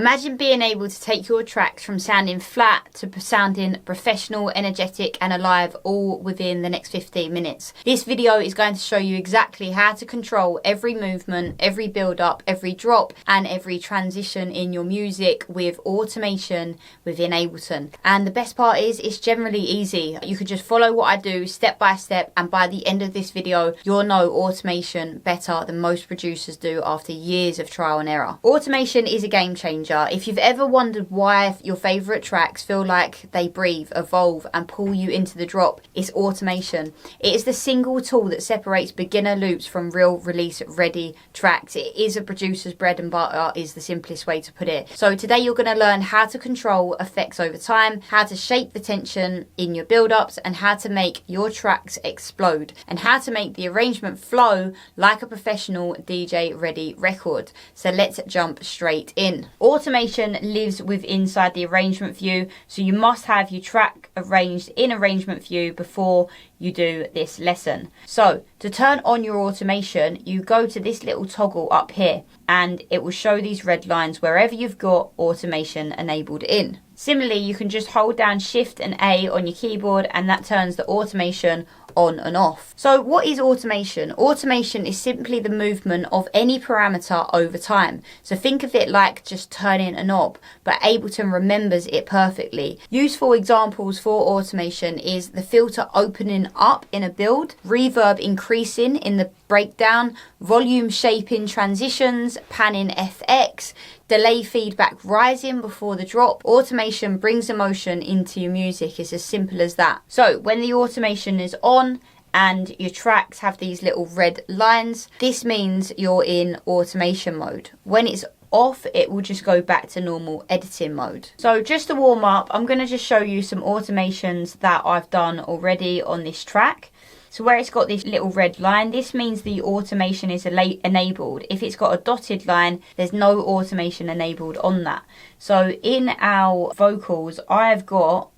Imagine being able to take your tracks from sounding flat to sounding professional, energetic and alive all within the next 15 minutes. This video is going to show you exactly how to control every movement, every build up, every drop and every transition in your music with automation within Ableton. And the best part is it's generally easy. You could just follow what I do step by step, and by the end of this video you'll know automation better than most producers do after years of trial and error. Automation is a game changer. If you've ever wondered why your favourite tracks feel like they breathe, evolve and pull you into the drop, it's automation. It is the single tool that separates beginner loops from real release ready tracks. It is a producer's bread and butter, is the simplest way to put it. So today you're going to learn how to control effects over time, how to shape the tension in your build-ups and how to make your tracks explode, and how to make the arrangement flow like a professional DJ ready record. So let's jump straight in. Automation lives inside the arrangement view, so you must have your track arranged in arrangement view before you do this lesson. So to turn on your automation, you go to this little toggle up here and it will show these red lines wherever you've got automation enabled in. Similarly, you can just hold down Shift and A on your keyboard and that turns the automation on and off. So what is automation? Automation is simply the movement of any parameter over time. So think of it like just turning a knob, but Ableton remembers it perfectly. Useful examples for automation is the filter opening up in a build, reverb increasing in the breakdown, volume shaping transitions, panning FX, delay feedback rising before the drop. Automation brings emotion into your music. It's as simple as that. So when the automation is on and your tracks have these little red lines, this means you're in automation mode. When it's off, it will just go back to normal editing mode. So just to warm up, I'm going to just show you some automations that I've done already on this track. So where it's got this little red line, this means the automation is enabled. If it's got a dotted line, there's no automation enabled on that. So in our vocals, I've got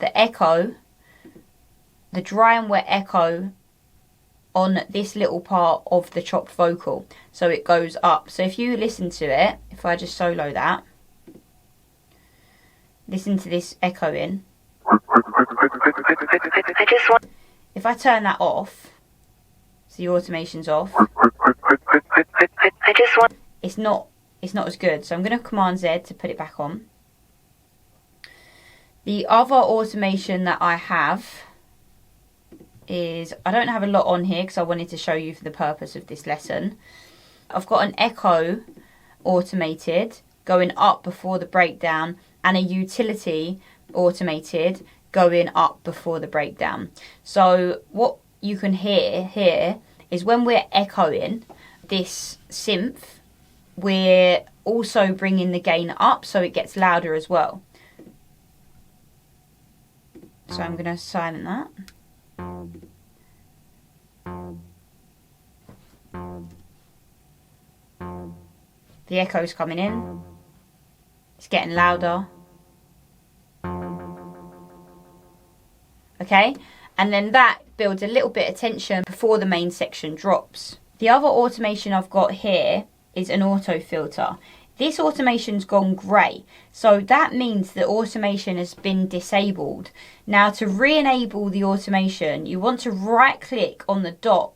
the echo, the dry and wet echo on this little part of the chopped vocal. So it goes up. So if you listen to it, if I just solo that, listen to this echoing. If I turn that off, so the automation's off, it's not as good. So I'm going to Command Z to put it back on. The other automation that I have is, I don't have a lot on here because I wanted to show you for the purpose of this lesson. I've got an echo automated going up before the breakdown and a utility automated going up before the breakdown. So what you can hear here is when we're echoing this synth, we're also bringing the gain up so it gets louder as well. So I'm going to silent that. The echo's coming in. It's getting louder. Okay, and then that builds a little bit of tension before the main section drops. The other automation I've got here is an auto filter. This automation's gone grey, so that means the automation has been disabled. Now to re-enable the automation, you want to right click on the dot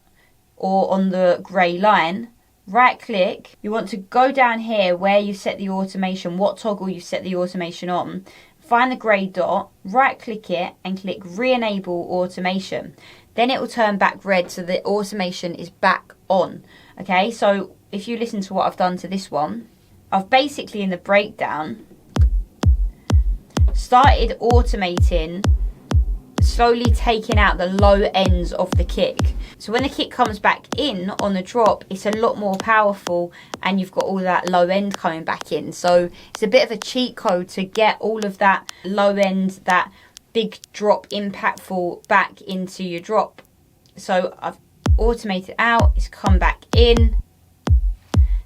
or on the grey line, right click, you want to go down here where you set the automation, what toggle you set the automation on, find the grey dot, right click it and click re-enable automation. Then it will turn back red so the automation is back on. Okay, so if you listen to what I've done to this one, I've basically in the breakdown started automating, slowly taking out the low ends of the kick. So when the kick comes back in on the drop, it's a lot more powerful and you've got all that low end coming back in. So it's a bit of a cheat code to get all of that low end, that big drop impactful back into your drop. So I've automated out, it's come back in.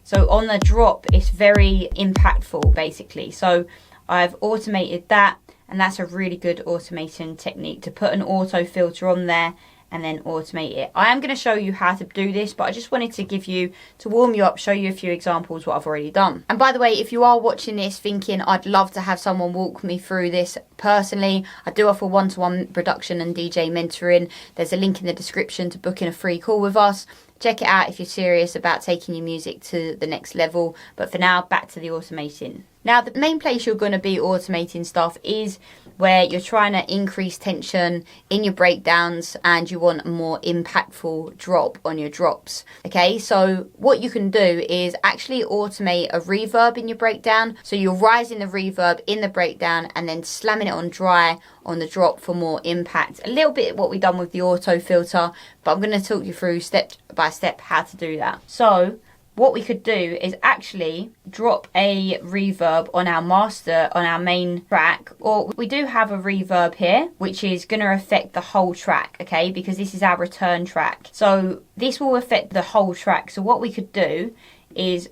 So on the drop, it's very impactful basically. So I've automated that, and that's a really good automation technique, to put an auto filter on there and then automate it. I am going to show you how to do this, but I just wanted to warm you up, show you a few examples what I've already done. And by the way, if you are watching this thinking I'd love to have someone walk me through this personally, I do offer one-to-one production and DJ mentoring. There's a link in the description to book in a free call with us. Check it out if you're serious about taking your music to the next level. But for now, back to the automating. Now, the main place you're going to be automating stuff is where you're trying to increase tension in your breakdowns and you want a more impactful drop on your drops. Okay, so what you can do is actually automate a reverb in your breakdown. So you're rising the reverb in the breakdown and then slamming it on dry on the drop for more impact. A little bit what we've done with the auto filter, but I'm going to talk you through step by step how to do that. So what we could do is actually drop a reverb on our master, on our main track, or we do have a reverb here, which is going to affect the whole track, okay, because this is our return track. So this will affect the whole track. So what we could do is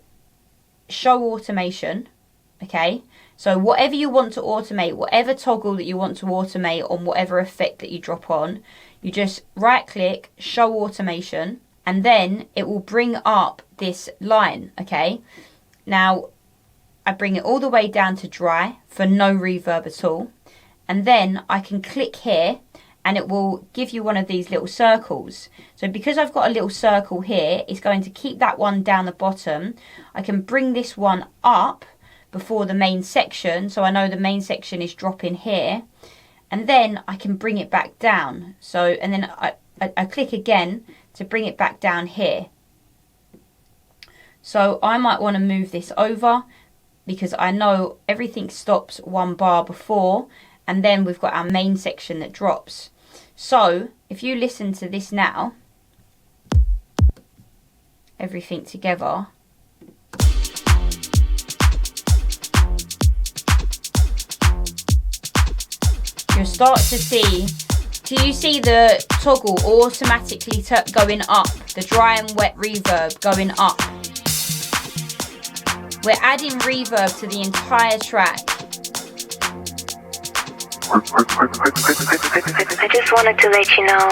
show automation, okay. So whatever you want to automate, whatever toggle that you want to automate on whatever effect that you drop on, you just right click, show automation, and then it will bring up this line, okay? Now, I bring it all the way down to dry for no reverb at all. And then I can click here and it will give you one of these little circles. So because I've got a little circle here, it's going to keep that one down the bottom. I can bring this one up before the main section. So I know the main section is dropping here. And then I can bring it back down. So, and then I click again to bring it back down here. So I might want to move this over because I know everything stops one bar before and then we've got our main section that drops. So if you listen to this now, everything together, you'll start to see. Do you see the toggle automatically going up? The dry and wet reverb going up. We're adding reverb to the entire track. I just wanted to let you know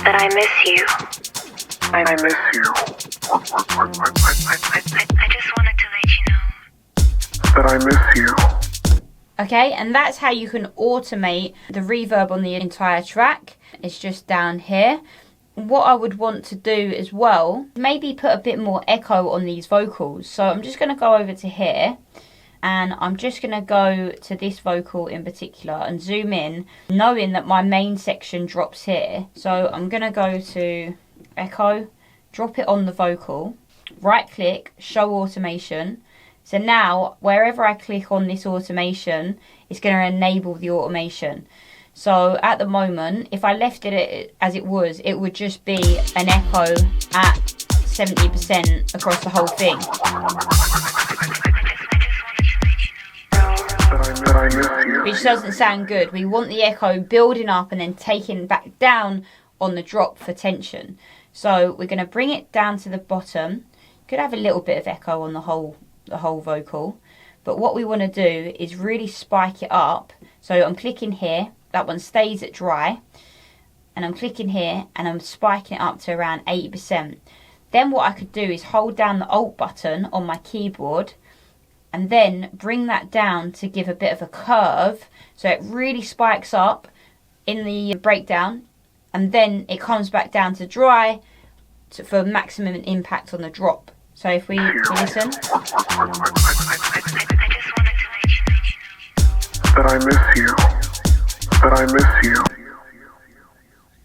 that I miss you. I miss you. I just wanted to let you know that I miss you. Okay, and that's how you can automate the reverb on the entire track. It's just down here. What I would want to do as well, maybe put a bit more echo on these vocals. So I'm just going to go over to here and I'm just going to go to this vocal in particular and zoom in, knowing that my main section drops here. So I'm going to go to echo, drop it on the vocal, right click, show automation. So now, wherever I click on this automation, it's going to enable the automation. So at the moment, if I left it as it would just be an echo at 70% across the whole thing. Which doesn't sound good. We want the echo building up and then taking back down on the drop for tension. So we're going to bring it down to the bottom. Could have a little bit of echo on the whole vocal, but what we want to do is really spike it up. So I'm clicking here, that one stays at dry, and I'm clicking here and I'm spiking it up to around 80%. Then what I could do is hold down the Alt button on my keyboard and then bring that down to give a bit of a curve, so it really spikes up in the breakdown and then it comes back down to dry for maximum impact on the drop. So if we listen. That I miss you. That I miss you.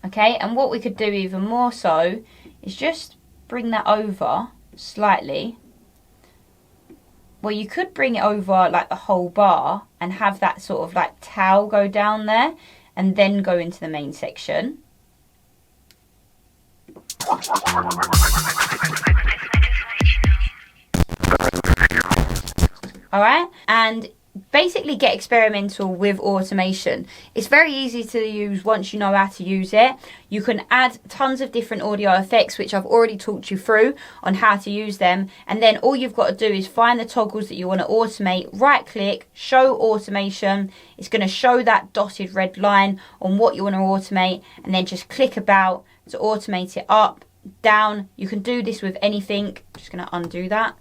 Okay, and what we could do even more so is just bring that over slightly. Well, you could bring it over like the whole bar and have that sort of like towel go down there and then go into the main section. Alright, and basically get experimental with automation. It's very easy to use once you know how to use it. You can add tons of different audio effects, which I've already talked you through on how to use them, and then all you've got to do is find the toggles that you want to automate, right click, show automation. It's going to show that dotted red line on what you want to automate, and then just click about to automate it up, down. You can do this with anything. I'm just going to undo that.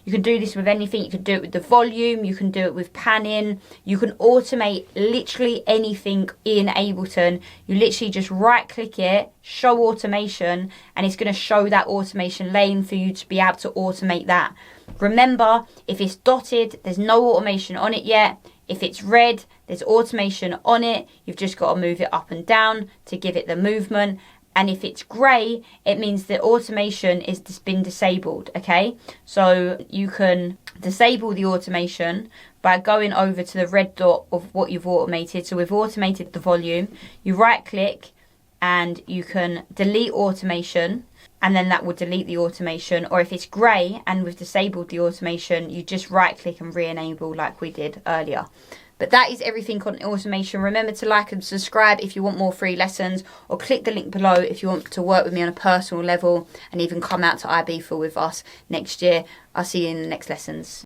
You can do this with anything. You can do it with the volume. You can do it with panning. You can automate literally anything in Ableton. You literally just right click it, show automation, and it's going to show that automation lane for you to be able to automate that. Remember, if it's dotted, there's no automation on it yet. If it's red, there's automation on it. You've just got to move it up and down to give it the movement. And if it's grey, it means that automation is been disabled, okay? So you can disable the automation by going over to the red dot of what you've automated. So we've automated the volume. You right click and you can delete automation, and then that will delete the automation. Or if it's grey and we've disabled the automation, you just right click and re-enable like we did earlier. But that is everything on automation. Remember to like and subscribe if you want more free lessons, or click the link below if you want to work with me on a personal level and even come out to Ibiza with us next year. I'll see you in the next lessons.